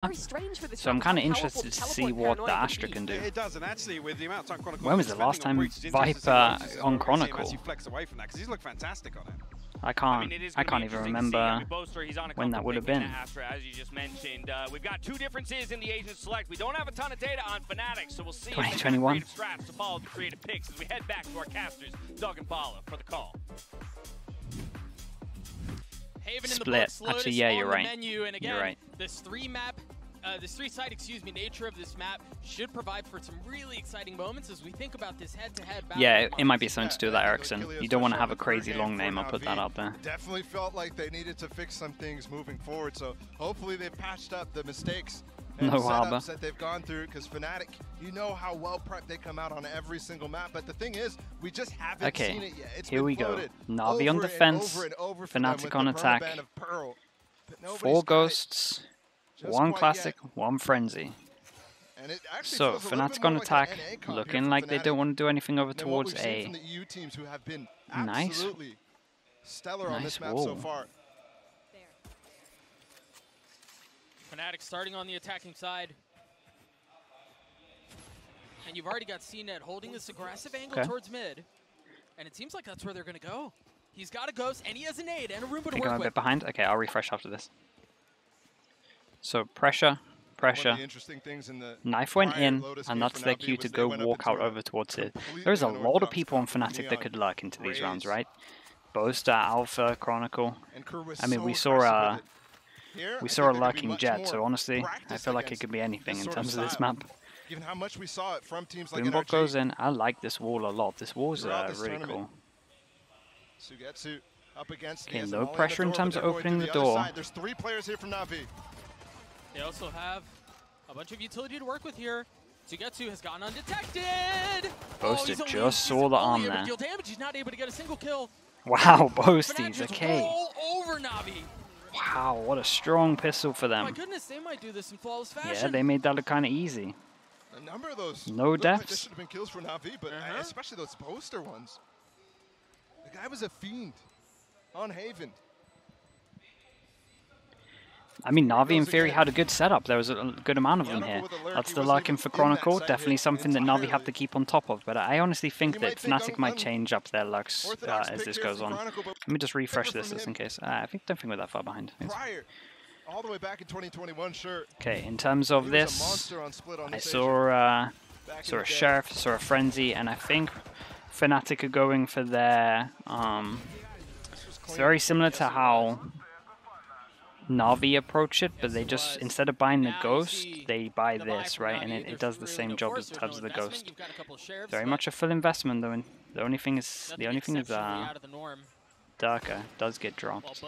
So I'm kind of interested to see what the Astra can do. It does, and actually with the amount of time Chronicle When was the last time Viper on Chronicle? He's flex away from that because he's looked fantastic on it. I can't even remember when that would have been. Astra, as you just mentioned, we've got two differences in the agent select. We don't have a ton of data on Fnatic, so we'll see 2021 if they have creative strats to follow the creative picks as we head back to our casters, Doug and Paula, for the call. Split. Actually, yeah, you're right. Menu, and again, you're right. This three-site, nature of this map should provide for some really exciting moments as we think about this head-to-head battle. Yeah, it might be something to do with that, Ericsson. You don't want to have a crazy long name, I'll put that out there. Definitely felt like they needed to fix some things moving forward, so hopefully they've patched up the mistakes and setups that they've gone through, because Fnatic, you know how well prepped they come out on every single map, but the thing is, we just haven't seen it yet. It's here we go. NaVi on defense, Fnatic on attack, 4 ghosts, 1 classic, 1 frenzy. So Fnatic on attack, looking like they don't want to do anything over towards A. Nice. Nice wall. Fnatic starting on the attacking side. And you've already got CNET holding this aggressive angle towards mid. And it seems like that's where they're going to go. He's got a ghost, and he has a nade, and a Roomba to work with. I'm a bit behind. Okay, I'll refresh after this. So pressure. Knife went in, and that's their cue to go walk out over towards it. There's a lot of people on Fnatic that could lurk into these rounds, right? Boaster, Alpha, Chronicle. I mean, we saw a lurking Jet, so honestly, I feel like it could be anything in terms of this map. Boombot goes in. I like this wall a lot. This wall is really cool. Okay, no pressure in terms of opening the door. There's 3 players here from NaVi. They also have a bunch of utility to work with here. Sugetsu has gone undetected. Boaster just saw the arm there. He's not able to get a single kill. Wow, Boasties, okay. All over NaVi. Wow, what a strong pistol for them. Oh my goodness, they might do this in flawless fashion. Yeah, they made that look kind of easy. A number of those no deaths. This should have been kills for NaVi, but especially those Boaster ones. The guy was a fiend on Haven. I mean, NaVi in theory had a good setup. There was a good amount of them here. That's the lurking for Chronicle. Definitely something that NaVi have to keep on top of. But I honestly think that Fnatic might change up their lurks as this goes on. Let me just refresh this just in case. I don't think we're that far behind. All the way back in 2021, sure. Okay, in terms of this, I saw a Sheriff, saw a Frenzy, and I think Fnatic are going for their... it's very similar to how NaVi approach it, but they just, instead of buying the Ghost, they buy this, right? And it does the same job as terms of the Ghost. Very much a full investment, though. And the only thing is, Durka does get dropped.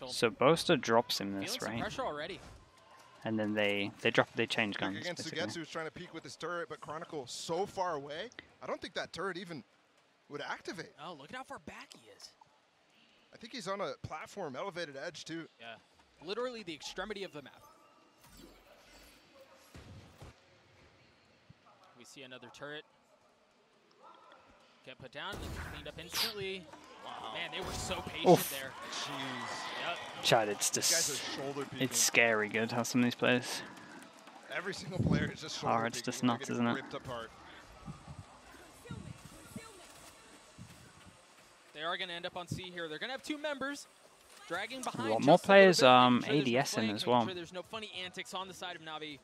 So Boaster drops him this, right? And then they change guns. Again, Sugetsu is trying to peek with his turret, but Chronicle so far away. I don't think that turret even would activate. Oh, look at how far back he is. I think he's on a platform, elevated edge, too. Yeah, literally the extremity of the map. We see another turret get put down and cleaned up instantly. Wow. Man, they were so patient there. Jeez. Yep. Chad, it's scary good how some of these players. Every single player is just shoulder it's just nuts, isn't it? They are going to end up on C here. They're going to have 2 members dragging behind. A lot more players ADS in as well. Sure there's no funny antics on the side of NaVi.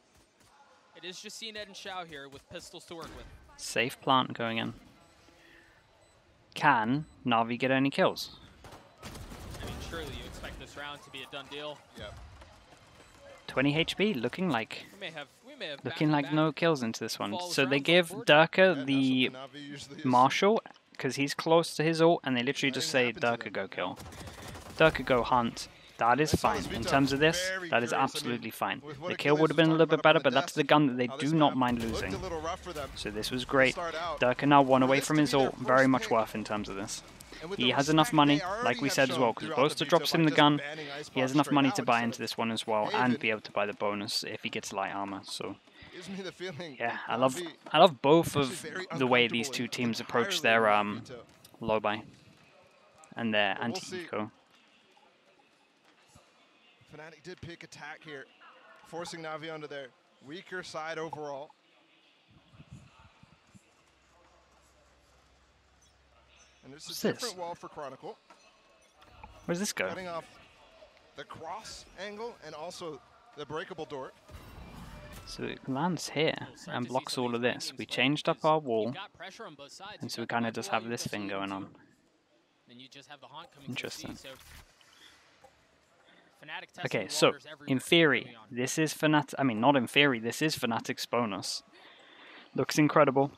It is just CNET and Shao here with pistols to work with. Safe plant going in. Can NaVi get any kills? I mean, surely you expect this round to be a done deal. Yep. 20 HP, looking like back no kills into this one. So they give Durka the Marshal, because he's close to his ult, and they literally just say, Durka go kill. Durka go hunt. That is fine. In terms of this, that is absolutely fine. The kill would have been a little bit better, but that's the gun that they do not mind losing. So this was great. Durka now 1 away from his ult. Very much worth in terms of this. He has enough money, like we said as well, because Boaster drops him the gun. He has enough money to buy into this one as well, and be able to buy the bonus if he gets light armor. So yeah, I love both of the way these 2 teams approach their low buy and their anti-eco. Fnatic did pick attack here. forcing NaVi onto their weaker side overall. And there's a different wall for Chronicle. Where's this go? Cutting off the cross angle and also the breakable door. So it lands here and blocks all of this. We changed up our wall, and so we kind of just have this thing going on. Interesting. Okay, so in theory, this is Fnatic. I mean, not in theory, this is Fnatic's bonus. Looks incredible.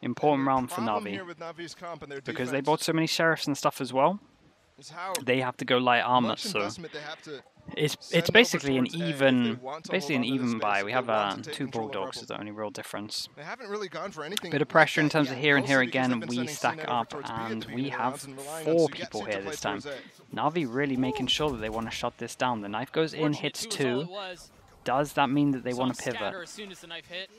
Important round for NaVi because they bought so many sheriffs and stuff as well. They have to go light armor, so it's basically an even buy. We have 2 bulldogs is the only real difference. They haven't really gone for anything. Bit of pressure in terms of here and here again. We stack up and we have 4 people here this time. NaVi really making sure that they want to shut this down. The knife goes in, hits 2. Does that mean that they want to pivot? As soon as the knife hit.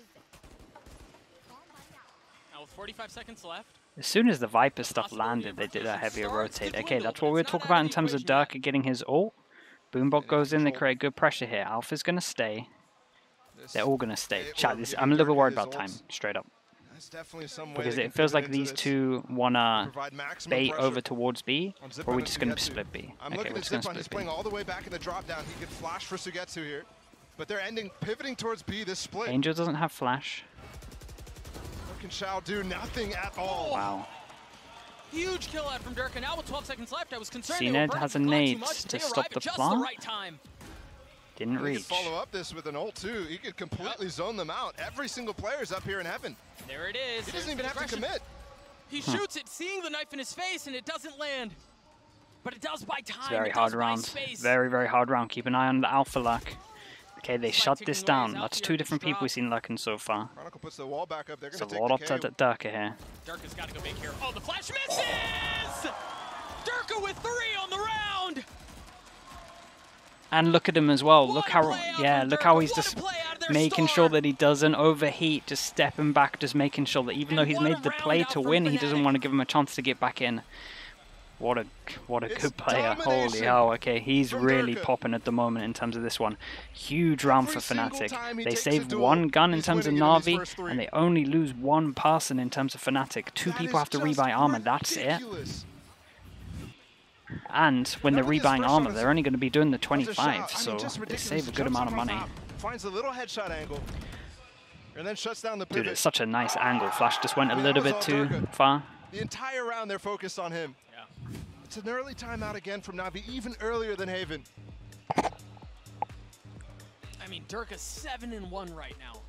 Now with 45 seconds left. As soon as the Viper stuff landed, they did a heavier rotate. Okay, that's what we were talking about in terms of Durka getting his ult. Boombot goes in, they create good pressure here. Alpha's going to stay. They're all going to stay. Chat, I'm a little bit worried about time, straight up. Because it feels like these two want to bait over towards B, or are we just going to split B? Okay, we're just going to split B. All the way back in the drop down. He could flash for Sugetsu here, but they're pivoting towards B this split. Angel doesn't have flash. Shall do nothing at all. Wow. Huge kill out from Durka. Now with 12 seconds left, I was concerned. CNED has a nade to stop the plant. Didn't reach. Follow up this with an ult too. He could completely zone them out. Every single player's up here in heaven. There it is. He doesn't even have to commit. He shoots it, seeing the knife in his face, and it doesn't land. But it does buy time. It's a very hard round. Very, very hard round. Keep an eye on the Alpha luck. Okay, they shut this down. That's 2 different people we've seen lurking so far. Chronicle puts the wall back up. They're going to take up to Durka here. Durka's got to go big here. Oh, the flash misses! Durka with 3 on the round! And look at him as well. Look how he's just making sure that he doesn't overheat, just stepping back, just making sure that even though he's made the play to win, he doesn't want to give him a chance to get back in. What a good player. Holy hell. Okay, he's really popping at the moment in terms of this one. Huge round for Fnatic. They save 1 gun in terms of NaVi, and they only lose 1 person in terms of Fnatic. 2 people have to rebuy armor. That's it. And when they're rebuying armor, they're only going to be doing the 25, so they save a good amount of money. Finds a little headshot angle, and then shuts down the pivot. Dude, it's such a nice angle. Flash just went a little bit too far. The entire round they're focused on him. It's an early timeout again from NaVi, even earlier than Haven. I mean, Durka's 7-1 right now.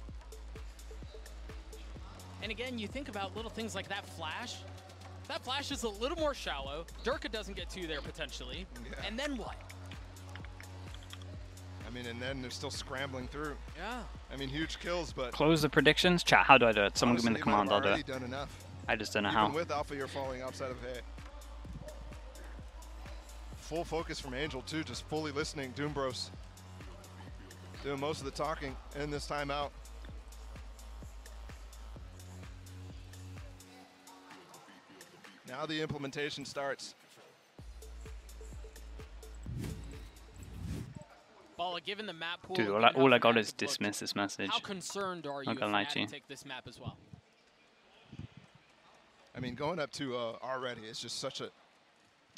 And again, you think about little things like that flash. That flash is a little more shallow. Durka doesn't get 2 there potentially. Yeah. And then what? I mean, and then they're still scrambling through. Yeah. I mean, huge kills, but... Close the predictions. Chat, how do I do it? Someone give me the command, I'll do it. I just don't know how. Even with Alpha, you're falling outside of A. Full focus from Angel too, just fully listening. Doombros doing most of the talking in this timeout. Now the implementation starts. Balla, given the map pool, dude, all I got is dismiss this message. How concerned are you to take this map as well? I mean, going up to already, it's just such a...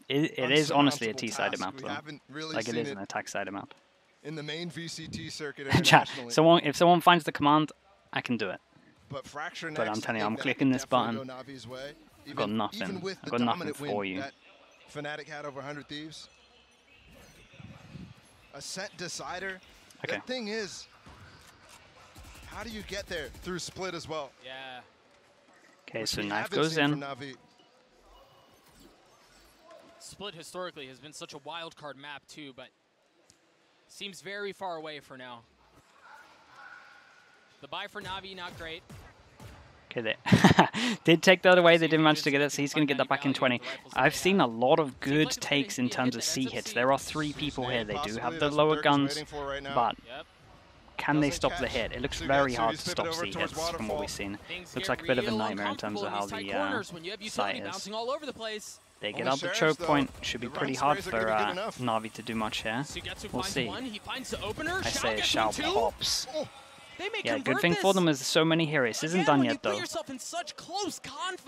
It is honestly a T-sided map, though. Really like it is an attack-sided map. In the main VCT circuit internationally. Chat, if someone finds the command, I can do it. But Fracture next, but I'm telling you, I'm clicking this button. I've got nothing. I've got nothing for you. Fnatic had over 100 Thieves. A set decider. Okay. The thing is, how do you get there through split as well? Yeah. Okay, so knife goes in. Split historically has been such a wild card map too, but seems very far away for now. The buy for NaVi, not great. Okay, they did take that away. They didn't manage to get it, so he's going to get that back in 20. I've seen a lot of good takes in terms of C hits. There are 3 people here. They do have the lower guns, but can they stop the hit? It looks very hard to stop C hits from what we've seen. Looks like a bit of a nightmare in terms of how the site is. They get out the choke point. Should be pretty hard for NaVi to do much here. We'll see. I say Shao pops. Yeah, good thing for them is so many heroes. This isn't done yet, though.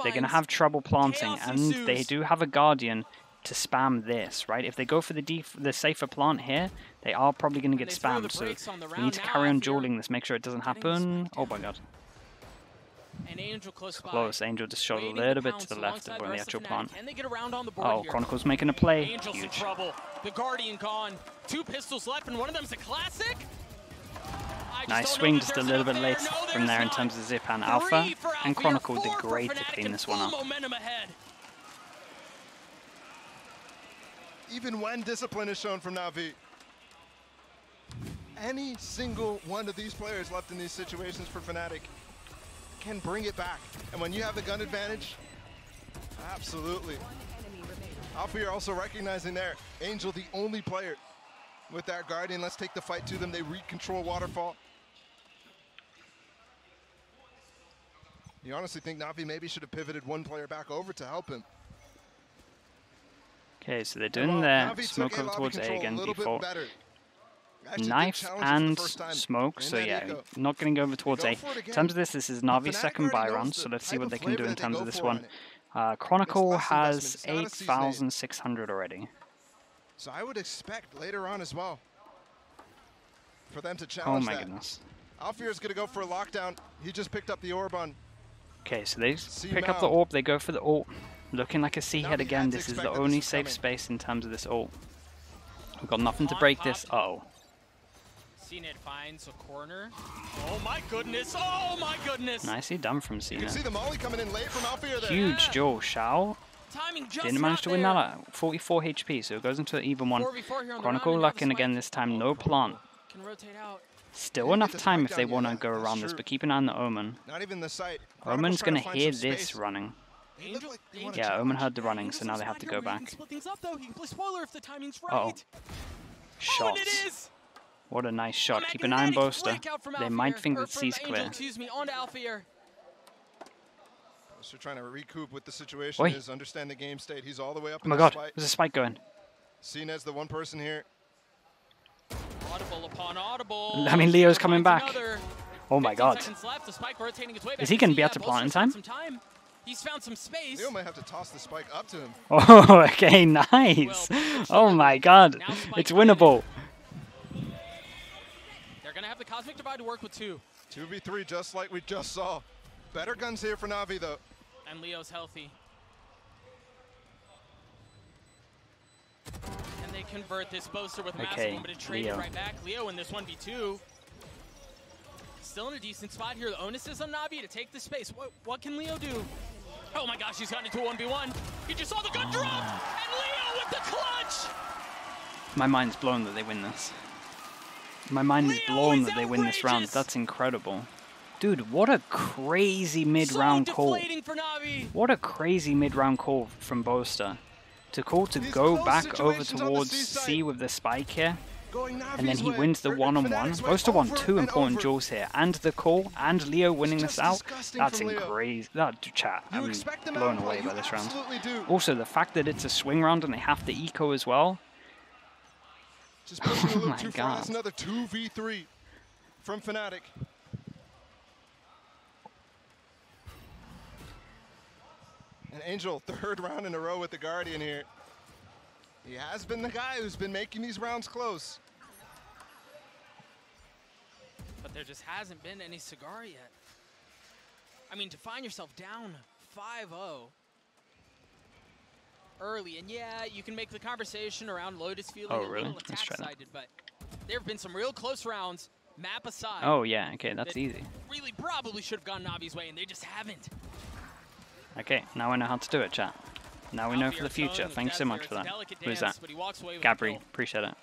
They're going to have trouble planting, and they do have a Guardian to spam this, right? If they go for the safer plant here, they are probably going to get spammed, so we need to carry on dueling this, make sure it doesn't happen. Oh my god. Close. Angel just shot a little bit to the left of the actual plant. Oh, Chronicle's making a play. Huge. The Guardian gone. 2 pistols left, and one of them's a classic. Nice swing, just a little bit late from there in terms of Zip and Alpha. And Chronicle did great to clean this one up. Even when discipline is shown from NaVi, any single one of these players left in these situations for Fnatic can bring it back. And when you have the gun advantage, absolutely. Alpha, you're also recognizing there, Angel the only player with that Guardian. Let's take the fight to them. They recontrol Waterfall. You honestly think NaVi maybe should have pivoted one player back over to help him? Okay, so they're doing their smoke over towards A again before. Knife and smoke, so yeah, not getting over towards A. In terms of this is NaVi's second buy round, so let's see what they can do in terms of this one. Chronicle has 8,600 already. So I would expect later on as well for them to challenge that. Oh my goodness. Alfir is going to go for a lockdown. He just picked up the orb on. Okay, so they pick up the orb, they go for the ult. Looking like a C-head again. This is the only safe space in terms of this ult. We've got nothing to break this. Uh-oh. CNET finds a corner. Oh my goodness! Oh my goodness! Nicely done from CNET. You can see the molly coming in late from Alfir there. Huge duel. Shao didn't manage to win that at 44 HP, so it goes into an even one. Chronicle locking again this time. No plant. Still enough time if they want to go around this, but keep an eye on the Omen. Not even the sight. Omen's going to hear this running. Yeah, Omen heard the running, so now they have to go back. Uh-oh. Shots. What a nice shot. Keep an eye on Boaster. They might think that C's clear. Boaster trying to recoup with the situation, is understand the game state. He's all the way up in the spike. There's a spike going. Cned's the one person here. Audible upon audible. I mean, Leo's coming back. Oh my god. Is he going to be able to plant in time? He's found some space. Leo might have to toss the spike up to him. Oh, okay, nice. Oh my god. It's winnable. They're going to have the Cosmic Divide to work with 2. 2v3, just like we just saw. Better guns here for NaVi, though. And Leo's healthy. And they convert this Boaster with massive, but it traded right back. Leo in this 1v2. Still in a decent spot here. The onus is on NaVi to take the space. What can Leo do? Oh my gosh, he's gotten into a 1v1. He just saw the gun drop, and Leo with the clutch! My mind's blown that they win this. My mind is blown that they win this round. That's incredible. Dude, what a crazy mid-round call. What a crazy mid-round call from Boaster. To call to go back over towards C with the spike here. And then he wins the one-on-one. Boaster won 2 important duels here. And the call, and Leo winning this out. That's crazy. That chat, I'm blown away by this round. Also, the fact that it's a swing round and they have the eco as well. Just pushing a little too far. That's another 2v3 from Fnatic. And Angel, 3rd round in a row with the Guardian here. He has been the guy who's been making these rounds close. But there just hasn't been any cigar yet. I mean, to find yourself down 5-0 early, and yeah, you can make the conversation around Lotus feeling a little attack-sided, but there have been some real close rounds, map aside. Oh yeah, okay, that's easy. Really probably should have gone NaVi's way, and they just haven't. Okay, now I know how to do it, chat. Now we know for the future. Thanks so much for that. Who's that? Gabri, appreciate it.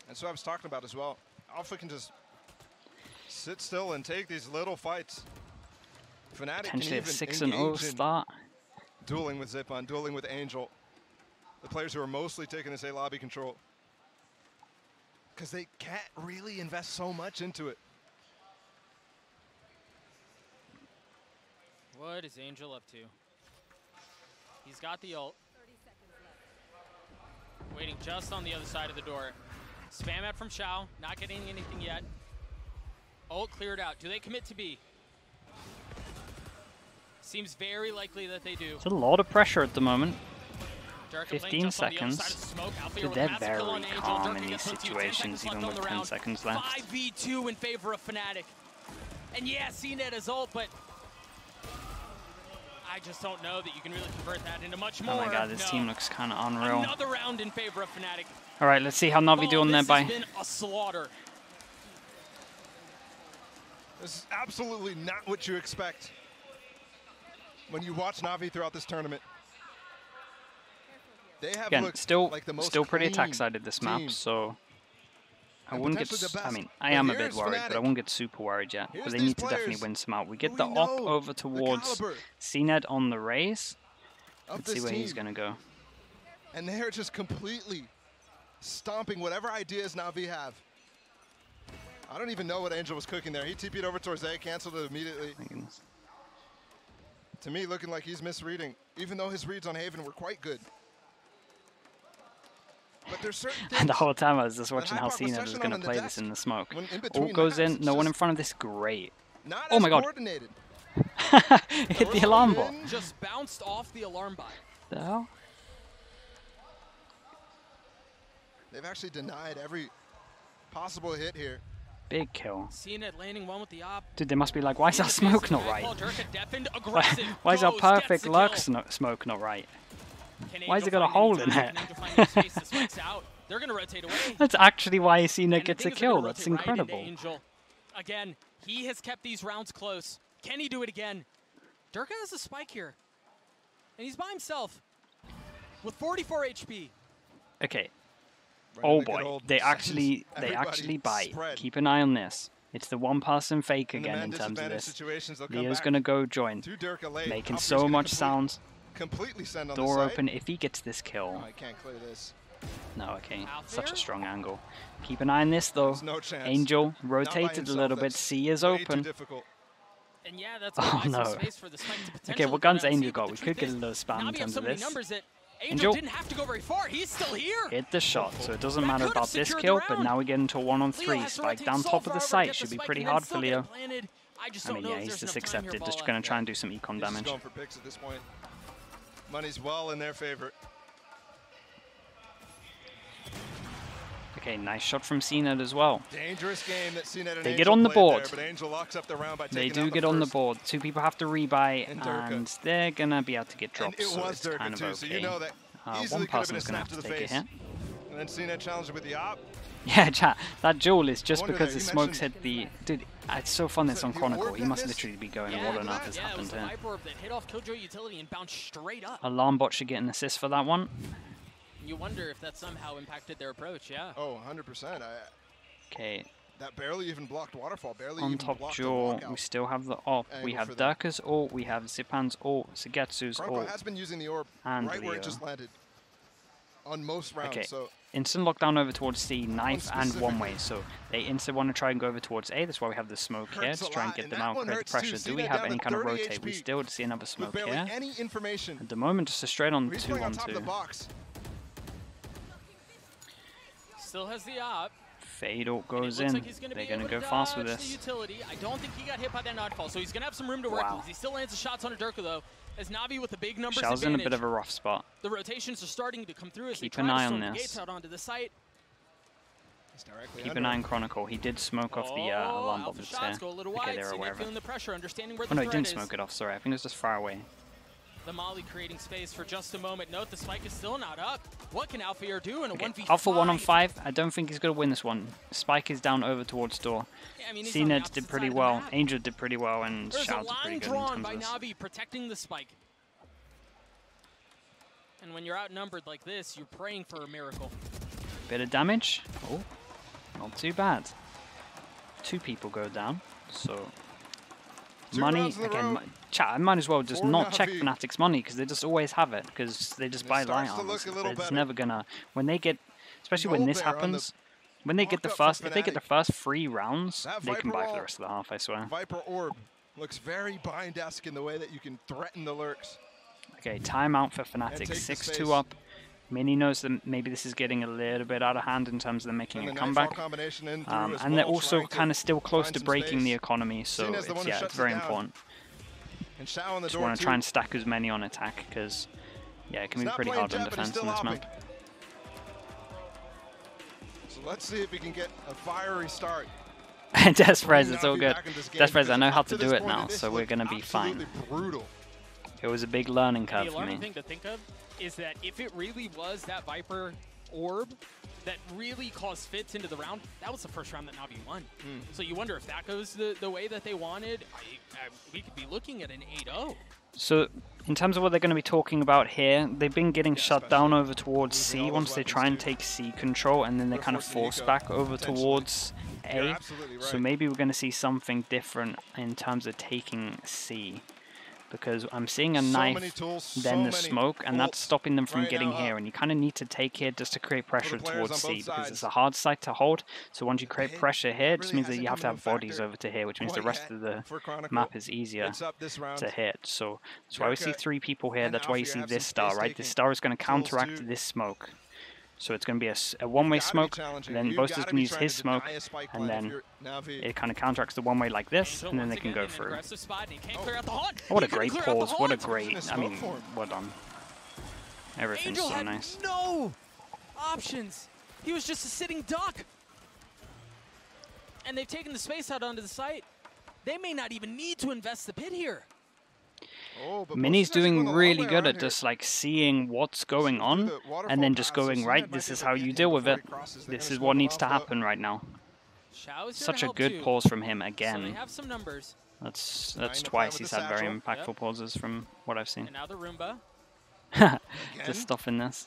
That's what I was talking about as well. Alpha can just sit still and take these little fights. Fnatic potentially can a even 6-0 start. Dueling with Zipon, dueling with Angel. The players who are mostly taking this A lobby control. Because they can't really invest so much into it. What is Angel up to? He's got the ult. Waiting just on the other side of the door. Spam out from Xiao, not getting anything yet. Ult cleared out. Do they commit to B? Seems very likely that they do. It's a lot of pressure at the moment. 15 15 seconds. They're very calm in these situations, even with 10 seconds left. 5v2 in favor of Fnatic. And yeah, CNET is ult, but I just don't know that you can really convert that into much more. Oh my god, this team looks kind of unreal. Another round in favor of Fnatic. All right, let's see how NaVi do on their buy. This has been a slaughter. This is absolutely not what you expect when you watch NaVi throughout this tournament. They have Again, looked still like the most pretty clean attack-sided this map, team. so I And wouldn't get. potentially the I best. mean, I But am a bit here's worried, but I Fnatic. won't get super worried yet. Here's But they these need to definitely players win some out. We who get we the op know over the towards caliber CNET on the race. of Let's see this where he's team. gonna go. And they're just completely stomping whatever ideas NaVi have. I don't even know what Angel was cooking there. He TP'd over towards A, canceled it immediately. My goodness. To me, looking like he's misreading, even though his reads on Haven were quite good. But there's certain things. And the whole time I was just watching that how Hypoc was CNET was session gonna on the play desk this in the smoke. when in All between goes in, maps, no one in just front of this. Great. Not Oh as my god. coordinated. Hit the alarm bot. Just bounced off the alarm bot. The hell? They've actually denied every possible hit here. Big kill. CNET landing one with the op. Dude, they must be like, why is our smoke not right? Why is our Goes, perfect gets the Lux kill. smoke not right? Can Why has Angel it got a find hole any in time? it? Can Angel find any space? The spike's out. They're gonna rotate away. That's actually why CNET And the gets a thing is they're gonna kill. That's rotate right into incredible. Angel. Again, he has kept these rounds close. Can he do it again? Durka has a spike here. And he's by himself. With 44 HP. Okay. Running Oh a good boy, old they sentence. actually Everybody bite. spread. Keep an eye on this. It's the one-person fake In the again man in terms of disadvantaged this. situations, they'll come Leo's back gonna go join, to Durka late. making Alfred's so gonna much sound. completely send on Door the side. open. If he gets this kill, Oh, I can't clear this. no, okay, Out such a there? strong angle. Keep an eye on this though. There's no chance. Angel Not by rotated a himself, little bit. that's C is way too open. difficult. And yeah, that's Oh, some no. space for the spike to Okay, potentially what come guns out. Angel See, got? but We the could truth get a is, little spam in Navi have terms so of many this. numbers that Angel. Angel didn't have to go very far. He's still here. Hit the shot, so it doesn't That matter could've about this secured the kill, but round. now we get into a Leo 1-on-3. has to Spike rotate down so top of far the over to site. get Should the be spike pretty and then hard still for get Leo. planted. I just I don't mean, know yeah, if he's there's just enough time here, accepted, just ball gonna left. try and do some econ He's just damage. going for picks at this point. Money's well in their favor. Okay, nice shot from CNET as well. Dangerous game that CNET and They Angel get on the played board. There, but Angel locks up the round by They taking do out get on the first. board. Two people have to rebuy, And Durka. and they're gonna be able to get And drops, it so was it's Durka kind of too, okay. so you know that One easily could have been a person's gonna have snap to to the take a face. hit. And then CNET challenged with the op. Yeah, chat. That duel is just Wonder because that the you smokes mentioned- hit the... Dude, it's so fun it's So on the Chronicle. orb He that must missed? literally be going, Yeah, what look on at earth that. has Yeah, it was happened the here? Viper Orb that hit off Killjoy Utility and bounced straight up. Alarm bot should get an assist for that one. You wonder if that somehow impacted their approach, yeah. Oh, 100%. Okay, That barely even blocked Waterfall. Barely on even top blocked the jaw, walkout. we still have the op. We Angle have for them. Durka's ult, we have Zipan's ult, Sugetsu's Chronicle ult. has been using the orb And right where Leo. it just landed on most rounds. Okay. So Instant lockdown over towards C, knife and specific. one way. So they instant want to try and go over towards A. That's why we have the smoke here Hurts to a try and lot, get and them that out, one create the hurts too. pressure. See Do we that have down any to kind of 30 rotate? We HP still see another with smoke barely here. any information. At the moment, just a straight on He's 2 playing on on top of 2. the box. Still has the op. Fade ult And it goes looks in. like he's gonna They're be going to able go fast with dodge the this. utility. I don't think he got hit by that nightfall, so he's gonna have some room to work Wow. with. He still lands the shots on a Durka though, as Navi with the big numbers Shell's in a advantage. bit of a rough spot. The rotations are starting to come through as Keep they an try eye to on storm the this. gates out onto the site. He's directly Keep under an eye him. on Chronicle. He did smoke off the alarm bot Alpha that's shots there. go a little Okay, wide. they're CNET aware of feeling it. the pressure, understanding where Oh the no, he threat didn't is. smoke it off, sorry. I think it was just far away. The Molly creating space for just a moment. Note the spike is still not up. What can Alphair do in a Okay, 1v5? Alpha 1 on 5. I don't think he's going to win this one. Spike is down over towards door. Yeah, I mean, he's on the CNET opposite did pretty side of the well. map. Angel did pretty well, and There's a Shout did pretty line good in drawn terms by of this. Navi protecting the spike. And when you're outnumbered like this, you're praying for a miracle. Bit of damage. Oh, not too bad. 2 people go down, so... 2 money, rounds in a again, row. chat, I might as well just For not check Navi. Fnatic's money, because they just always have it, because they just And it buy light starts to armors. look a little It's better. never gonna... When they get... Especially when Gold this there on the happens, when they get the walk-up for first... If they get the Fnatic. first 3 rounds, That they can Viper buy for the wall- rest of the half, I swear. Viper Orb looks very Bind-esque in the way that you can threaten the lurks. Okay, timeout for Fnatic. 6-2 up. Mini knows that maybe this is getting a little bit out of hand in terms of them making a comeback. And they're also kind of still close to breaking the economy, so it's very important. Just want to try and stack as many on attack, because it can be pretty hard on defense in this map. So let's see if we can get a fiery start. Desprez, it's all good. Desprez, I know how to do it now, so we're going to be fine. It was a big learning curve for me. The alarming thing to think of is that if it really was that Viper orb that really caused fits into the round, that was the first round that NaVi won. So you wonder if that goes the way that they wanted, we could be looking at an 8-0. So in terms of what they're going to be talking about here, they've been getting shut down over towards C once they try and take C control, and then they kind of force back over towards A. So maybe we're going to see something different in terms of taking C. Because I'm seeing a knife, then the smoke, and that's stopping them from getting here. And you kind of need to take here just to create pressure towards C, because it's a hard site to hold. So once you create pressure here, it just means that you have to have bodies over to here, which means the rest of the map is easier to hit. So that's why we see 3 people here. That's why you see this star, right? This star is going to counteract this smoke. So it's going to be a one-way smoke, and then Boaster's going to use his smoke, and then it kind of counteracts the one-way like this, and then they can go through. Oh, what a great pause, what a great, I mean, well done. Everything's so nice. No options. He was just a sitting duck. And they've taken the space out onto the site. They may not even need to invest the pit here. Mini's doing really good at just like seeing what's going on and then just going, right, this is how you deal with it. This is what needs to happen right now. Such a good pause from him again. That's twice he's had very impactful pauses from what I've seen. And now the Roomba. Just stuffing this.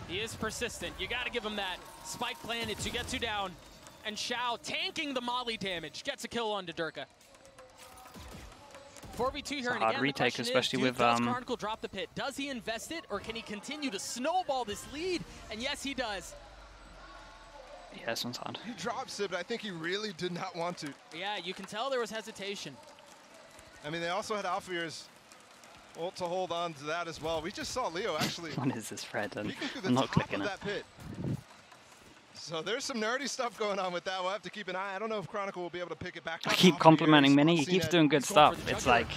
He is persistent. You got to give him that. Spike planted to get 2 down. And Xiao tanking the molly damage. Gets a kill onto Durka. 4v2 here, and hard retake, especially with Chronicle drop the pit. Does he invest it, or can he continue to snowball this lead? And yes, he does. Yeah, this one's hard. He drops it, but I think he really did not want to. Yeah, you can tell there was hesitation. I mean, they also had Alfear's ult to hold on to that as well. We just saw Leo actually. What is this, Fred? I'm not clicking it. So there's some nerdy stuff going on with that. We'll have to keep an eye. I don't know if Chronicle will be able to pick it back up. I keep complimenting Mini. He keeps doing good stuff. It's like,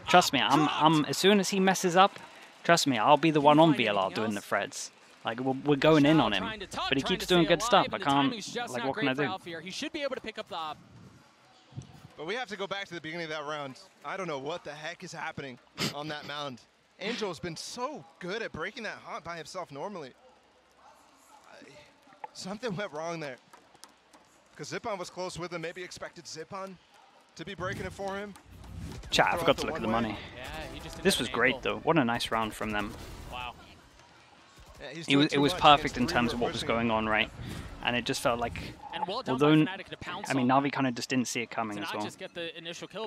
trust me, I'm as soon as he messes up, trust me, I'll be the one on BLR doing the threads. Like, we're going in on him. But he keeps doing good stuff. I can't, like, what can I do? He should be able to pick up the op. But we have to go back to the beginning of that round. I don't know what the heck is happening on that mound. Angel's been so good at breaking that haunt by himself normally. Something went wrong there. Because Zippon was close with him. Maybe expected Zippon to be breaking it for him. Chat, I forgot to look at the money. Yeah, this was great, though. What a nice round from them. Wow. Yeah, it was perfect in terms of what was going on, right? And it just felt like, although, I mean, NaVi kind of just didn't see it coming as well.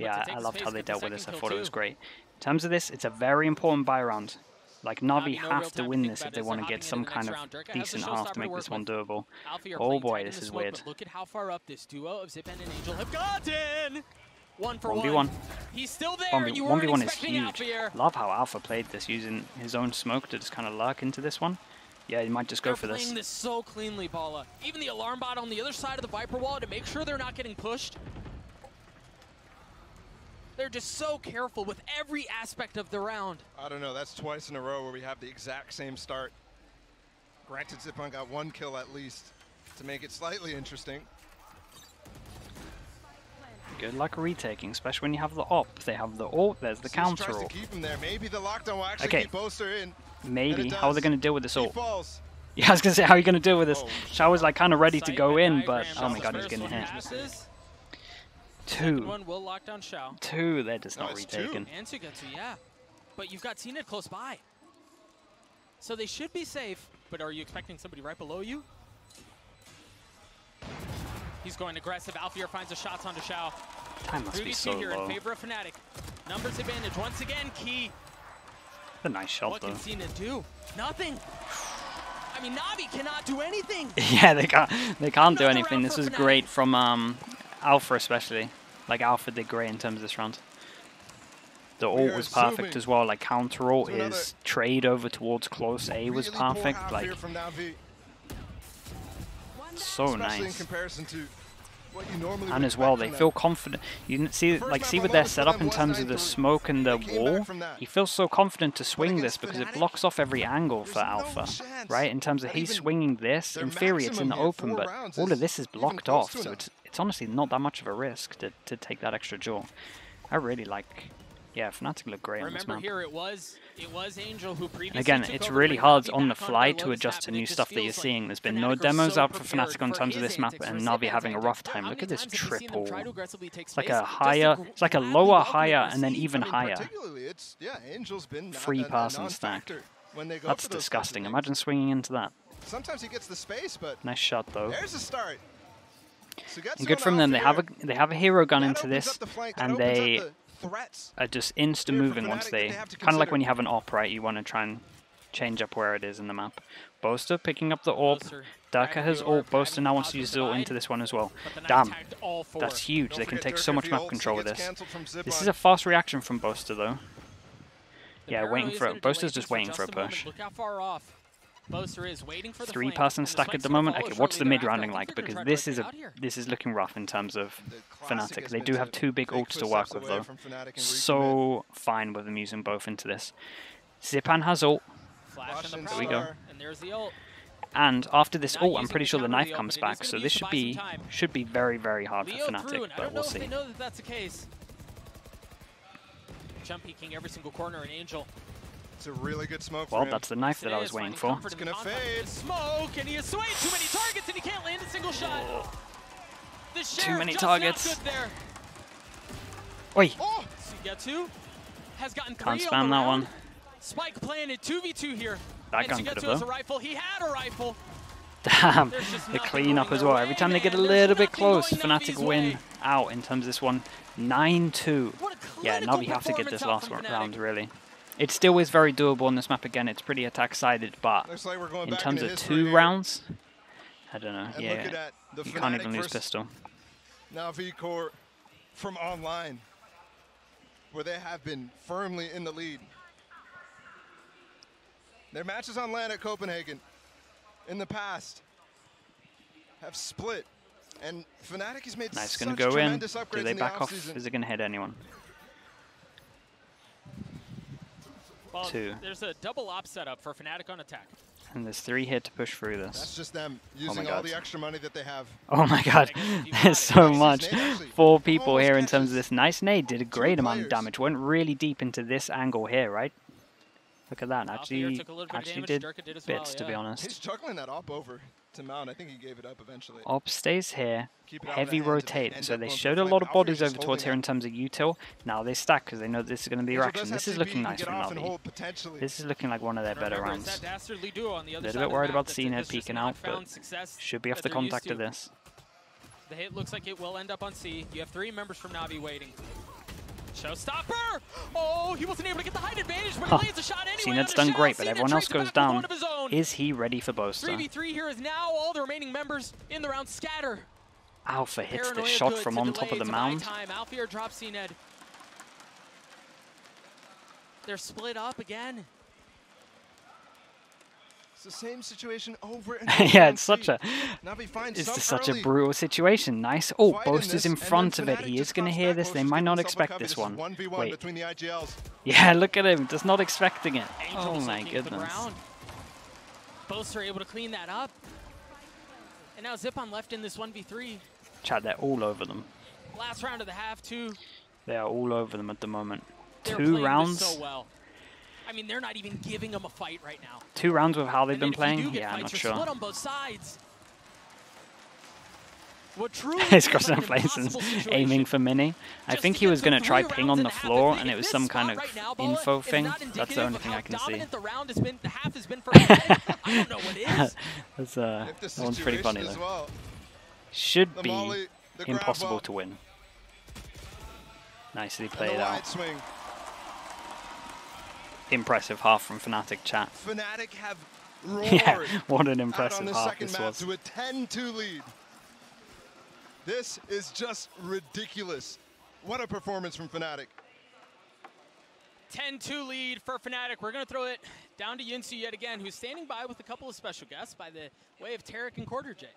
Yeah, I loved how they dealt with this. I thought it was great. In terms of this, it's a very important buy round. Like, NaVi have to win this if they want to get some kind of decent half to make this one doable. Oh boy, this is weird. Look at how far up this duo of Zippon and Angel have gotten! 1v1. He's still there. 1v1 is huge. Love how Alpha played this, using his own smoke to just kind of lurk into this one. Yeah, he might just go for this. They're playing this so cleanly, Paula. Even the alarm bot on the other side of the Viper wall to make sure they're not getting pushed. They're just so careful with every aspect of the round. I don't know, that's twice in a row where we have the exact same start. Granted, Zippon got 1 kill at least to make it slightly interesting. Good luck retaking, especially when you have the op. They have the ult, there's the counter ult. Tries to keep him there. Maybe the lockdown will actually keep Boaster in. Maybe. How are they going to deal with this ult? Yeah, I was going to say, how are you going to deal with this? Xiao was like kind of ready to go in, but oh my god, he's getting hit. 2. Will lock down Xiao. 2, they're just not retaken. And Sugetsu, yeah. But you've got Zenit close by. So they should be safe, but are you expecting somebody right below you? He's going aggressive. Alfear finds the shots onto Xiao. Time must be so here low. In favor of Fnatic. Numbers advantage once again, key. A nice shot, what though. What can Zenit do? Nothing. I mean, NaVi cannot do anything. Yeah, they can't do anything. This was great from Alpha especially. Like, Alpha did great in terms of this round. The ult was perfect as well. Like counter ult, his trade over towards close A was perfect. Like so nice. And as well, they feel confident. You can see, like, see with their setup in terms of the smoke and the wall. He feels so confident to swing this because it blocks off every angle for Alpha, right? In terms of he's swinging this, in theory it's in the open, but all of this is blocked off, so it's honestly not that much of a risk to take that extra jaw. I really like. Yeah, Fnatic look great on this map. Here it was Angel who previously again, it's really hard on the fly to adjust to new stuff that you're seeing. There's been no demos out for Fnatic on terms of this map, and NaVi having a rough time. Look at this triple. It's like a higher, it's like a lower, higher, and then even higher. 3-person stack. That's disgusting. Imagine swinging into that. Sometimes he gets the space, but nice shot though. There's a start. And good from them. They have a hero gun into this, and they are just insta moving once they kind of like when you have an op, right? You want to try and change up where it is in the map. Boaster picking up the orb. Durka has ult. Boaster now wants to use the ult into this one as well. Damn, that's huge. They can take so much map control with this. This is a fast reaction from Boaster though. Yeah, waiting for it. Boaster's just waiting for a push. Look how far off. Boaster is waiting for the 3-person stack at the moment. Okay, what's the mid rounding like? Because this is looking rough in terms of Fnatic. They do have 2 big ults to work with though. So fine with them using both into this. Zipan has ult. There we go. And after this ult, I'm pretty sure the knife comes back. So this should be very, very hard for Fnatic, but we'll see. Jump peeking every single corner, and Angel. It's a really good smoke. Well, that's the knife that I was waiting for. It's gonna fade. Smoke, and he has swayed too many targets, and he can't land a single shot. Too many targets. Oi. Oh, Sugetsu has gotten 3 Can't spam that one. Spike planted 2v2 here. That gun could have a rifle. He had a rifle. Damn, the cleanup as well. Every time they get a little bit close, Fnatic win out in terms of this one. 9-2. Yeah, NaVi have to get this last round, really. It still is very doable on this map again. It's pretty attack-sided, but in terms of 2 rounds, I don't know. Yeah, you can't even lose pistol. NaVi Core from online, where they have been firmly in the lead. Their matches on LAN at Copenhagen in the past have split, and Fnatic has made nice, such gonna go in. tremendous upgrades Do they in the back off? offseason. Is it going to hit anyone? Well, 2. There's a double op setup for Fnatic on attack. And there's 3 here to push through this. That's just them using all the extra money that they have. Oh my god, there's so much. 4 people here in terms of this. Nice nade, did a great amount of damage. Went really deep into this angle here, right? Look at that, actually did bits, to be honest. He's juggling that op over to Mount. I think he gave it up eventually. Op stays here, heavy rotate. So they showed a lot of bodies over towards here in terms of util. Now they stack because they know this is going to be reaction. This is looking nice from NaVi. This is looking like one of their better rounds. A little bit worried about seeing her peeking out, but should be off the contact of this. The hit looks like it will end up on C. You have 3 members from NaVi waiting. Showstopper! Oh, he wasn't able to get the height advantage, but he lands a shot anyway. CNED's done great, but everyone else goes down. Is he ready for Boaster? 3v3 here is now all the remaining members in the round scatter. Alpha hits the shot from on top of the mound. Alpha drops CNED. They're split up again. It's the same situation over and over. Yeah, it's such a brutal situation. Nice. Oh, Boaster's in front of it. He is going to hear this. They might not expect this one. Wait. Yeah, look at him. Just not expecting it. Oh my goodness. Boaster able to clean that up. And now Zipan left in this 1v3. Chad, they're all over them. Last round of the half, too. They are all over them at the moment. 2 rounds. So well. I mean, they're not even giving them a fight right now. 2 rounds with how they've been playing? Yeah, I'm not sure. Split on both sides. He's crossing the place and aiming for Mini. I think he was going to try ping on the floor, and it was some kind of info thing. That's the only thing I can see. That one's pretty funny, though. Should be impossible to win. Nicely played out. Impressive half from Fnatic chat. Fnatic have roared. Yeah, what an impressive half this was. To a 10-2 lead. This is just ridiculous. What a performance from Fnatic. 10-2 lead for Fnatic. We're going to throw it down to Yinsu yet again, who's standing by with a couple of special guests by the way of Tarek and Quarterjade.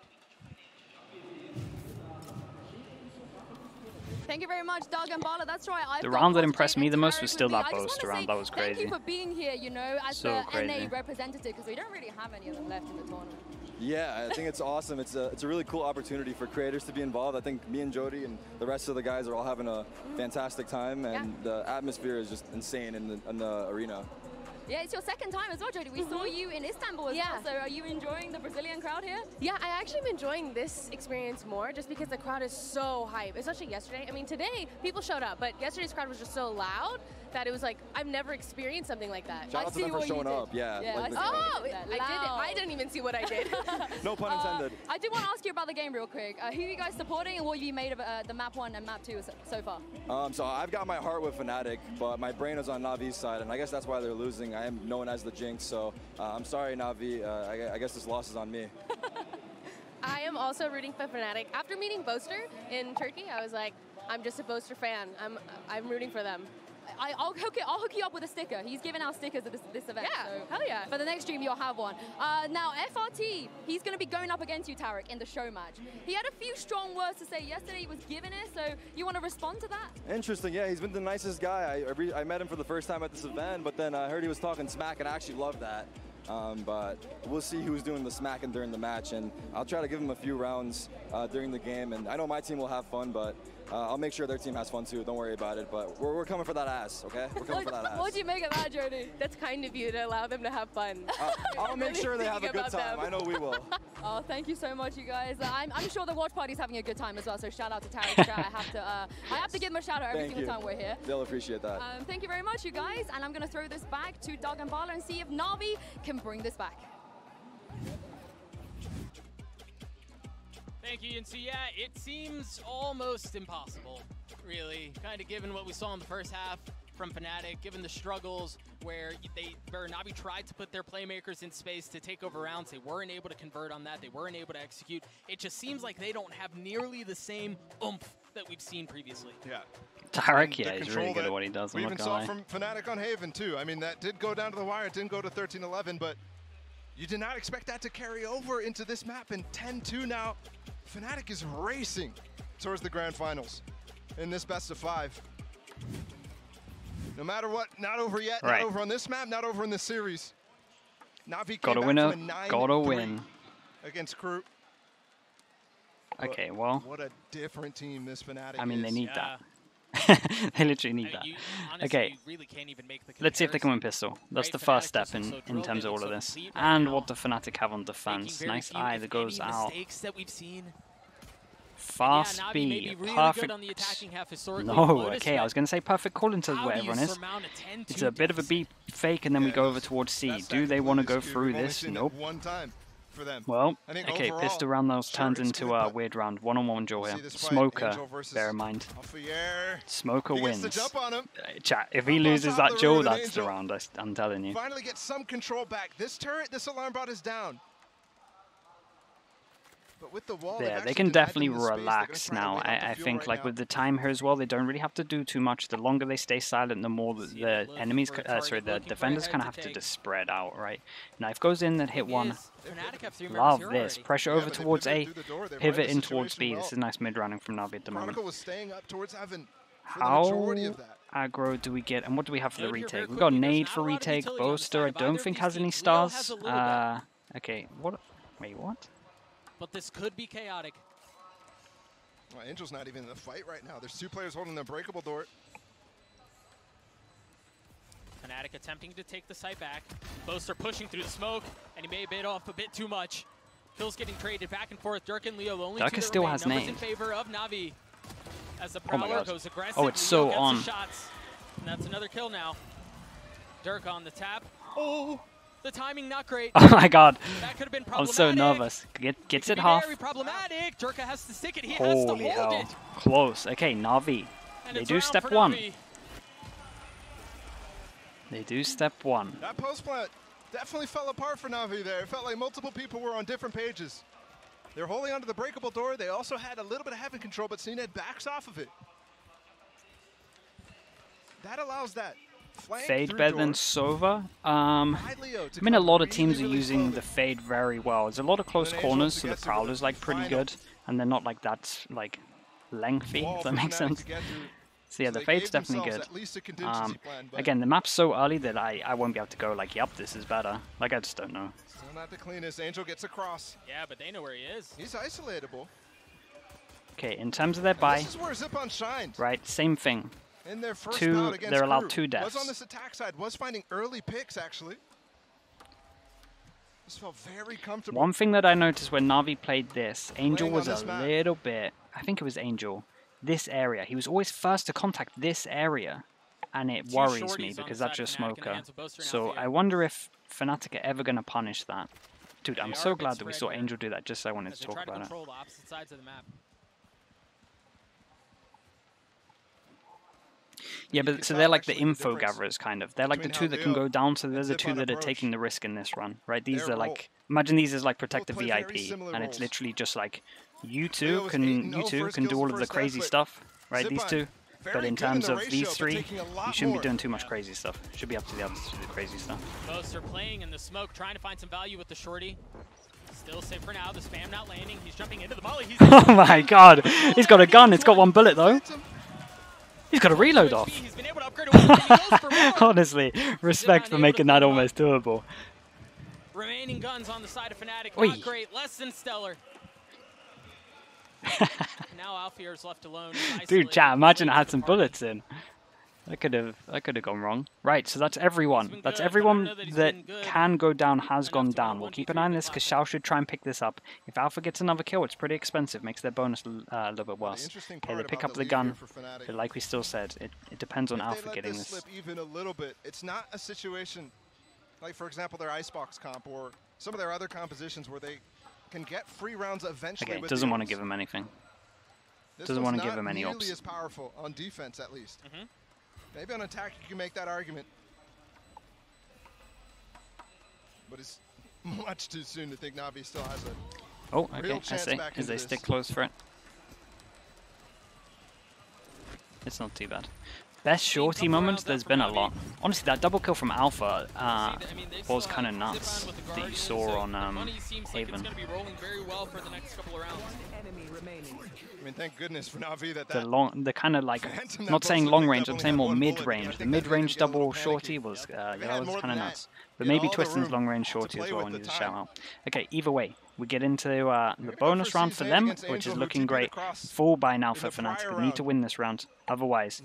Thank you very much, Doug and Bala. That's right. The round that impressed me the most was still that Boaster round. That was crazy. Thank you for being here, you know, as the NA representative, because we don't really have any of them left in the tournament. Yeah, I think it's awesome. It's a really cool opportunity for creators to be involved. I think me and Jody and the rest of the guys are all having a fantastic time, and the atmosphere is just insane in the arena. Yeah, it's your second time as well, Jody. We saw you in Istanbul as well. So are you enjoying the Brazilian crowd here? Yeah, I actually am enjoying this experience more just because the crowd is so hype, especially yesterday. I mean, today people showed up, but yesterday's crowd was just so loud that it was like, I've never experienced something like that. Shout out to them for showing up. Yeah. I didn't even see what I did. No pun intended. I did want to ask you about the game real quick. Who are you guys supporting, and what have you made of the map 1 and map 2 so far? So I've got my heart with Fnatic, but my brain is on NaVi's side, and I guess that's why they're losing. I am known as the Jinx, so I'm sorry, NaVi. I guess this loss is on me. I am also rooting for Fnatic. After meeting Boaster in Turkey, I was like, I'm just a Boaster fan. I'm rooting for them. I'll hook you up with a sticker. He's giving out stickers at this event. Yeah, so hell yeah. For the next stream, you'll have one. Now, FRT, he's going to be going up against you, Tarek, in the show match. He had a few strong words to say yesterday. He was giving it, so you want to respond to that? Interesting, yeah. He's been the nicest guy. I met him for the first time at this event, but then I heard he was talking smack, and I actually loved that. But we'll see who's doing the smacking during the match, and I'll try to give him a few rounds during the game. And I know my team will have fun, but I'll make sure their team has fun too. Don't worry about it. But we're coming for that ass, okay? We're coming for that ass. What do you make of that, Jody? That's kind of you to allow them to have fun. I'll make sure they have a good time. I know we will. Oh, thank you so much, you guys. I'm sure the watch party's having a good time as well. So shout out to Tarek. I have to give him a shout out every single time we're here. They'll appreciate that. Thank you very much, you guys. And I'm going to throw this back to Doug and Bala and see if NaVi can bring this back. Thank you, and so yeah, it seems almost impossible, really, kind of given what we saw in the first half from Fnatic, given the struggles where NaVi tried to put their playmakers in space to take over rounds. They weren't able to convert on that. They weren't able to execute. It just seems like they don't have nearly the same oomph that we've seen previously. Yeah. Tarek, yeah, he's really good at what he does. We even saw from Fnatic on Haven, too. I mean, that did go down to the wire. It didn't go to 13-11, but you did not expect that to carry over into this map. And 10-2 now. Fnatic is racing towards the grand finals in this best of 5. No matter what, not over yet, not over on this map, not over in this series. NaVi gotta win a 9-3 against Crew. Okay, well. What a different team this Fnatic is. I mean, they need that. They literally need that. Honestly, okay, really can't even make the let's see if they can win pistol. That's the first step in terms of all of this. And what the Fnatic have on defense. Nice eye that goes out. Fast B, perfect. No, okay, I was going to say perfect call into where everyone is. It's a bit of a B fake, and then we go over towards C. Do they want to go through this? Nope. Well, okay, pistol round those turns into a weird round. One-on-one draw here. Smoker, bear in mind. Smoker wins. Chat, if he loses that duel, that's the round, I'm telling you. Finally get some control back. This turret, this alarm bot is down. But with the wall, yeah, they can definitely relax now. I think, like, with the time here as well, they don't really have to do too much. The longer they stay silent, the more the enemies, the defenders kind of have to just spread out, right? Knife goes in and hit one. Love this. Pressure over towards A, pivot in towards B. This is nice mid-running from NaVi at the moment. How aggro do we get, and what do we have for the retake? We've got nade for retake. Boaster, I don't think has any stars. Okay, what? Wait, what? But this could be chaotic. Well, Angel's not even in the fight right now. There's 2 players holding the breakable door. Fnatic attempting to take the site back. Boaster pushing through the smoke, and he may have bit off a bit too much. Kills getting traded back and forth. Dirk and Leo only Durka still has nade. In favor of NaVi. As the Prowler goes aggressive. Oh, it's so on. Shots. And that's another kill now. Dirk on the tap. Oh! The timing not great. Oh my god. That could have been I'm so nervous. Gets it half. Very problematic. Durka has to stick it. He Holy has to hold hell. it. Close. Okay, NaVi. They do step 1. They do step 1. That post plant definitely fell apart for NaVi there. It felt like multiple people were on different pages. They're holding onto the breakable door. They also had a little bit of heaven control, but CNED backs off of it. That allows that. Fade better than Sova? I mean, a lot of teams are using the Fade very well. There's a lot of close corners, so the Prowler's like pretty good, and they're not like that like lengthy, if that makes sense. So yeah, the Fade's definitely good. Again, the map's so early that I won't be able to go like, yep, this is better. Like, I just don't know. Still not the cleanest. Angel gets across. Yeah, but they know where he is. He's isolatable. Okay, in terms of their buy, this is where Zippon shined. Right, same thing. In their first bout against they're allowed Crew. 2 deaths. Was on this attack side, was finding early picks actually. This felt very comfortable. One thing that I noticed when NaVi played this, Angel was a little bit, I think it was Angel, this area. He was always first to contact this area, and it worries me because that's just Smoker. So I wonder if Fnatic are ever going to punish that. Dude, I'm so glad that we saw Angel do that, just so I wanted to talk about it. Yeah, but so they're like the info gatherers, kind of. They're like the 2 that can go down, so they're the 2 that are taking the risk in this run, right? These are like, imagine these as like Protect the VIP, and it's literally just like, you two can do all of the crazy stuff, right? These 2. But in terms of these 3, you shouldn't be doing too much crazy stuff. It should be up to the others to do the crazy stuff. Both are playing in the smoke, trying to find some value with the shorty. Still safe for now. The spam not landing. He's jumping into the molly. Oh my god! He's got a gun. It's got 1 bullet though. He's got a reload off. Honestly, respect for making that almost doable. Remaining guns on the side of Fnatic. Oi. Not great. Less than stellar. Now Alfier's left alone. Dude, chat, imagine it had some bullets in. That could have gone wrong. Right, so that's everyone. That's everyone that can go down has gone down. We'll keep an eye on this because Shao should try and pick this up. If Alpha gets another kill, it's pretty expensive. Makes their bonus a little bit worse. Okay, they pick up the gun. But like we still said, it depends on Alpha getting this. Slip even a little bit. It's not a situation like, for example, their Icebox comp or some of their other compositions where they can get free rounds eventually. Okay, doesn't want to give him anything. Doesn't want to give him any ops. This is not nearly as powerful on defense, at least. Maybe on attack you can make that argument. But it's much too soon to think Navi still has a real chance back as they stick close for it. It's not too bad. Best shorty moment, there's been a lot. Honestly, that double kill from Alpha was kind of nuts that you saw on Haven. I mean, thank goodness for Navi that the kind of like, not saying long range, I'm saying more mid range. The mid range double shorty was, yeah, that was kind of nuts. But maybe Twiston's long range shorty as well needs a shout out. Okay, either way, we get into the bonus round for them, which is looking great. Full buy now for Fnatic. We need to win this round. Otherwise,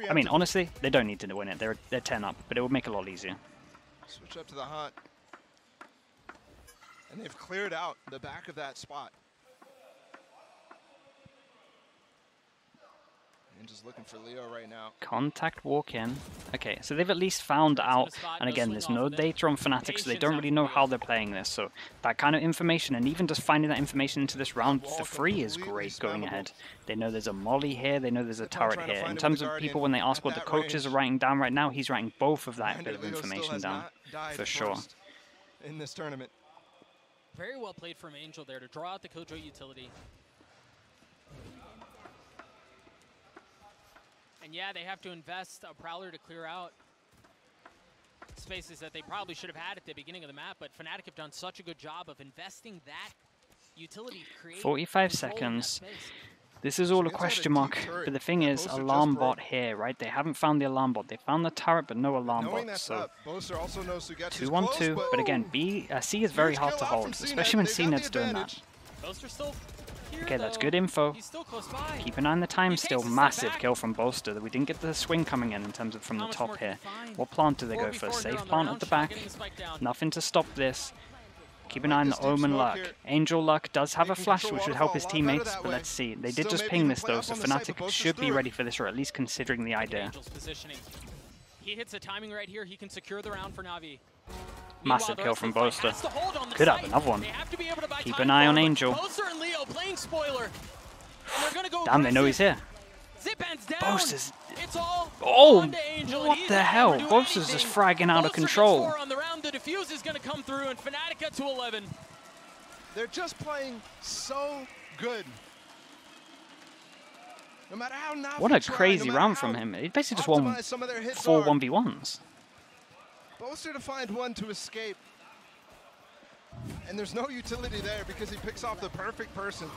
I mean, honestly, they don't need to win it. They're 10 up, but it would make it a lot easier. Switch up to the hunt. And they've cleared out the back of that spot. And just looking for Leo right now. Contact walk in. Okay, so they've at least found out, and again, there's no data on Fnatic, so they don't really know how they're playing this. So that kind of information, and even just finding that information into this round for free is great going ahead. They know there's a molly here, they know there's a turret here. In terms of people, when they ask what the coaches are writing down right now, he's writing both of that bit of information down, for sure. In this tournament. Very well played from Angel there to draw out the Killjoy utility. And yeah, they have to invest a Prowler to clear out spaces that they probably should have had at the beginning of the map, but Fnatic have done such a good job of investing that utility to create 45 seconds. This is all a question mark, but the thing is, alarm bot here, right? They haven't found the alarm bot. They found the turret, but no alarm bot, so 2-1-2, but again, C is very hard to hold, especially when C-Ned's doing that. Okay, that's good info. Keep an eye on the time still. Massive kill from Bolster. We didn't get the swing coming in terms of from the top here. What plant do they go for? Safe plant at the back. Nothing to stop this. Keep an eye on the Omen Luck. Angel Luck does have a flash, which would help his teammates, but let's see. They did just ping this though, so Fnatic should be ready for this, or at least considering the idea. He hits the timing right here. He can secure the round for NaVi. Massive kill from Bolster. Could have another one. Keep an eye on Angel. Damn, they know he's here. Bolster's... Oh, what the hell? Bolster's just fragging out of control. They're just playing so good. No matter how NaVi What a try, crazy no matter round how from him. He basically just won optimized some of their hits 4 are, 1v1s. Boaster to find one to escape. And there's no utility there because he picks off the perfect person.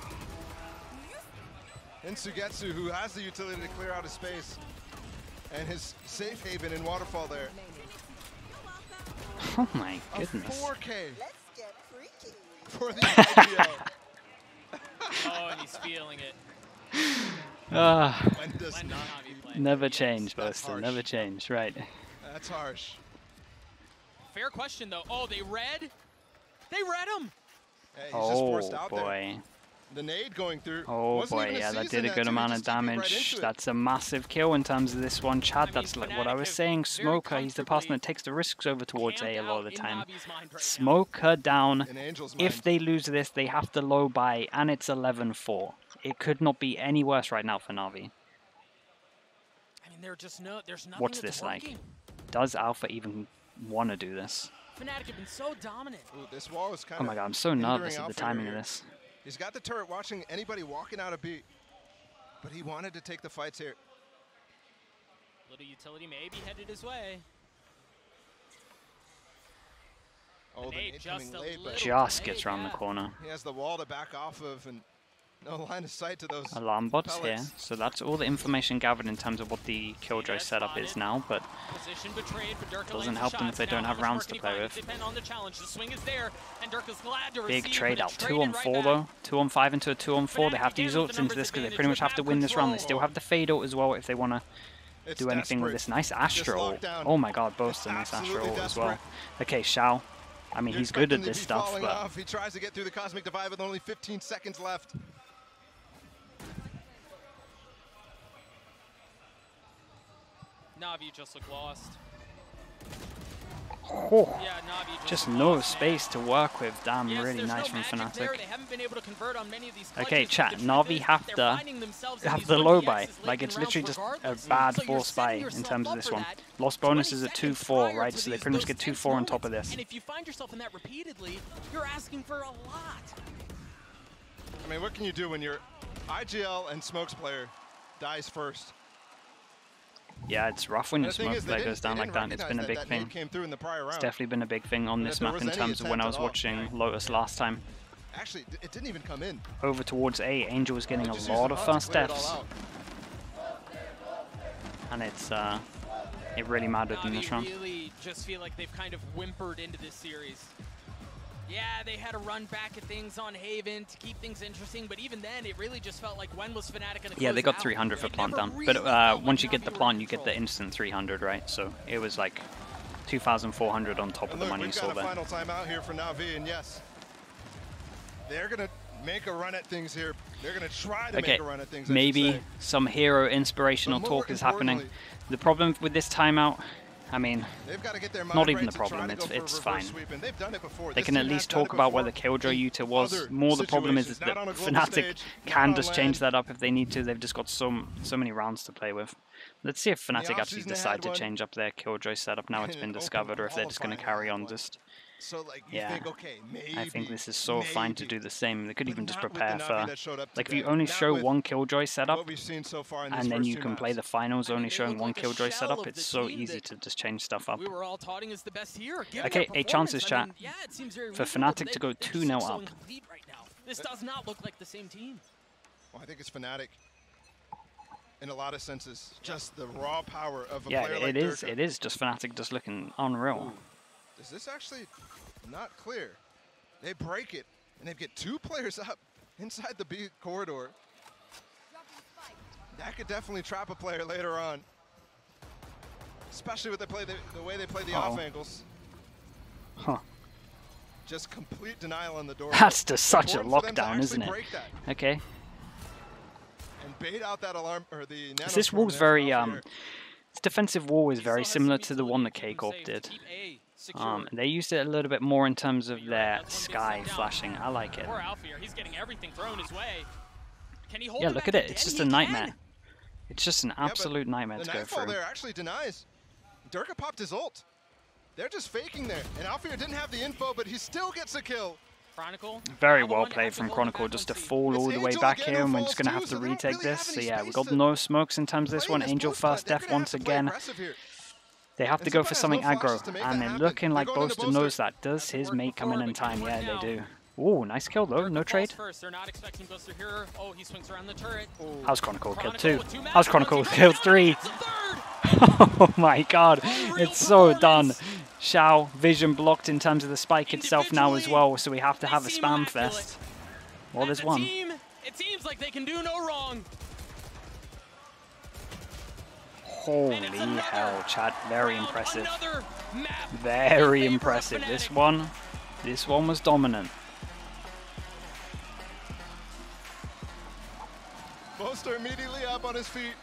In Sugetsu, who has the utility to clear out his space. And his safe haven in Waterfall there. Oh my goodness. A 4K. Let's get freaky. For the IGL. Oh, and he's feeling it. When does NaVi play? Never change, Boaster. Never change. Right. That's harsh. Fair question, though. Oh, they read? They read him! Hey, he's just forced out boy. There. The nade going through. Oh boy, yeah, that did a good amount of damage. That's a massive kill in terms of this one, Chad. That's like what I was saying. Smoker, he's the person that takes the risks over towards A a lot of the time. Smoker down. If they lose this, they have to low buy, and it's 11-4. It could not be any worse right now for NaVi. I mean, there's nothing. What's this like? Does Alpha even want to do this? Fnatic have been so dominant. Ooh, this wall is kind oh my god, I'm so nervous at the timing of this. He's got the turret watching anybody walking out of B, but he wanted to take the fights here. Little utility may be headed his way. Oh, the nade coming late, but just gets around the corner. He has the wall to back off of, and no line of sight to those alarm bots pellets. here, so that's all the information gathered in terms of what the Killjoy setup is now, but doesn't help them if they don't have rounds to play with. Big trade out, 2-on-4 though, 2-on-5 into a 2-on-4. They have to use ults into this because they pretty much have to win this round. They still have the fade ult as well if they want to do anything with this. Nice Astro ult. Oh my god, Boaster, nice Astro ult as well. Okay, Xiao. I mean, he's good at this stuff, but he tries to get through the Cosmic Divide with only 15 seconds left. NaVi just look lost. Oh, yeah, NaVi just no lost, space to work with. Damn, yes, really nice from Fnatic. They haven't been able to convert on many of these okay, chat. NaVi have the low buy. Like, it's literally just a bad force buy in terms of this one. Lost bonus is a 2-4, right? So they pretty much get 2-4 on top of this. And if you find yourself in that repeatedly, you're asking for a lot. I mean, what can you do when your IGL and Smokes player dies first? Yeah, it's rough when your Smoke player goes down like that. It's been a big thing. It's definitely been a big thing on this map in terms of when I was watching Lotus last time. Actually, it didn't even come in. Over towards A, Angel was getting a lot of first deaths. And it's it really mattered in this round. I really just feel like they've kind of whimpered into this series. Yeah, they had to run back at things on Haven to keep things interesting, but even then, it really just felt like when was Fnatic going to Yeah, they got 300 for plant down, but once you get the plant, you get the instant 300, right? So it was like 2,400 on top of the money you saw there. We've got a final timeout here for NaVi, and yes, they're going to make a run at things here. They're going to try to make a run at things. Maybe some hero inspirational talk is happening. The problem with this timeout, I mean, not even the problem, it's fine. They can at least talk about where the Killjoy Uta was. More the problem is that Fnatic can just change that up if they need to. They've just got so many rounds to play with. Let's see if Fnatic actually decide to change up their Killjoy setup now it's been discovered, or if they're just going to carry on just... Yeah, I think this is so fine to do the same. They could even just prepare for, like, if you only show one Killjoy setup, and then you can play the finals only showing one Killjoy setup, it's so easy to just change stuff up. Okay, 8 chances, chat, for Fnatic to go 2-0 up. This does not look like the same team. Well, I think it's Fnatic. In a lot of senses, just the raw power of a player like Durka. It is just Fnatic just looking unreal. Is this actually not clear? They break it, and they get 2 players up inside the B corridor. That could definitely trap a player later on, especially with the way they play the off angles. Huh. Just complete denial on the door. That's just such a lockdown, isn't it? Okay. And bait out that alarm, or the this wall's very this defensive wall is very similar to the one that K-Corp did. They used it a little bit more in terms of their sky flashing. I like it. Yeah, look at it. It's just a nightmare. It's just an absolute nightmare to go through. There actually denies. Durka popped his ult. They're just faking there. And Alfir didn't have the info, but he still gets a kill. Very well played from Chronicle just to fall all the way back here, and we're just going to have to retake this. So yeah, we got no smokes in terms of this one. Angel first death once again. They have to go for something aggro, and they're looking like Boaster knows that. Does his mate come in time? Yeah, they do. Ooh, nice kill though, no trade. How's Chronicle killed 2? How's Chronicle killed 3? Oh my god, it's so done. Xiao, vision blocked in terms of the spike itself now as well, so we have to have a spam fest. Well, there's one. It seems like they can do no wrong. Holy hell, chat, very impressive. Very impressive. This one was dominant. Boaster immediately up on his feet.